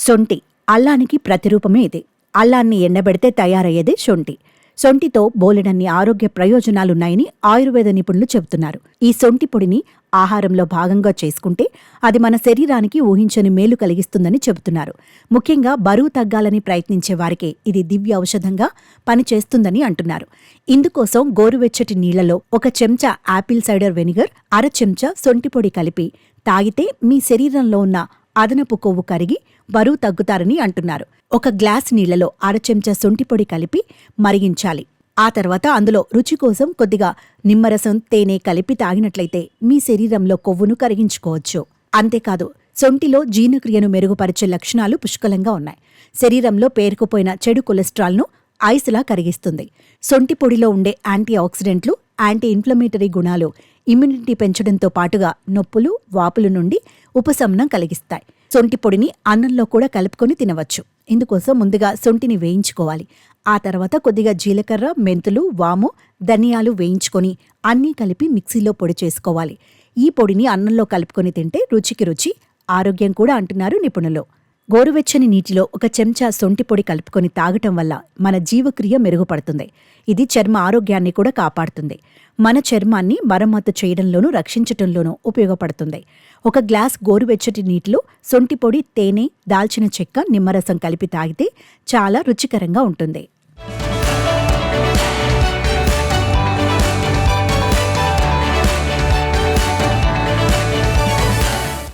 సొంటి అల్లానికి ప్రతిరూపమే ఇది. అల్లాన్ని ఎండబెడితే తయారయ్యేదే శొంఠి. శొంఠితో బోలెడన్ని ఆరోగ్య ప్రయోజనాలున్నాయని ఆయుర్వేద నిపుణులు చెబుతున్నారు. ఈ శొంఠి పొడిని ఆహారంలో భాగంగా చేసుకుంటే అది మన శరీరానికి ఊహించని మేలు కలిగిస్తుందని చెబుతున్నారు. ముఖ్యంగా బరువు తగ్గాలని ప్రయత్నించే వారికి ఇది దివ్య ఔషధంగా పనిచేస్తుందని అంటున్నారు. ఇందుకోసం గోరువెచ్చటి నీళ్లలో 1 చెంచా యాపిల్ సైడర్ వెనిగర్, 1/2 చెంచా శొంఠి పొడి కలిపి తాగితే మీ శరీరంలో ఉన్న అదనపు కొవ్వు కరిగి బరువు తగ్గుతారని అంటున్నారు. 1 గ్లాస్ నీళ్లలో 1/2 చెంచా శొంఠి పొడి కలిపి మరిగించాలి. ఆ తర్వాత అందులో రుచి కోసం కొద్దిగా నిమ్మరసం, తేనె కలిపి తాగినట్లయితే మీ శరీరంలో కొవ్వును కరిగించుకోవచ్చు. అంతేకాదు, శొంఠిలో జీర్ణక్రియను మెరుగుపరిచే లక్షణాలు పుష్కలంగా ఉన్నాయి. శరీరంలో పేరుకుపోయిన చెడు కొలెస్ట్రాల్ను ఐస్లా కరిగిస్తుంది. శొంఠి పొడిలో ఉండే యాంటీ ఆక్సిడెంట్లు, యాంటీ ఇన్ఫ్లమేటరీ గుణాలు ఇమ్యూనిటీ పెంచడంతో పాటుగా నొప్పులు, వాపుల నుండి ఉపశమనం కలిగిస్తాయి. శొంఠి పొడిని అన్నంలో కూడా కలుపుకొని తినవచ్చు. ఇందుకోసం ముందుగా శొంఠిని వేయించుకోవాలి. ఆ తర్వాత కొద్దిగా జీలకర్ర, మెంతులు, వాము, ధనియాలు వేయించుకొని అన్నీ కలిపి మిక్సీలో పొడి చేసుకోవాలి. ఈ పొడిని అన్నంలో కలుపుకొని తింటే రుచికి రుచి, ఆరోగ్యం కూడా అంటున్నారు నిపుణులు. గోరువెచ్చని నీటిలో 1 చెంచా శొంఠి పొడి కలుపుకొని తాగటం వల్ల మన జీవక్రియ మెరుగుపడుతుంది. ఇది చర్మ ఆరోగ్యాన్ని కూడా కాపాడుతుంది. మన చర్మాన్ని మరమ్మతు చేయడంలోనూ రక్షించటంలోనూ ఉపయోగపడుతుంది. 1 గ్లాస్ గోరువెచ్చటి నీటిలో శొంఠి పొడి, తేనె, దాల్చిన చెక్క, నిమ్మరసం కలిపి తాగితే చాలా రుచికరంగా ఉంటుంది.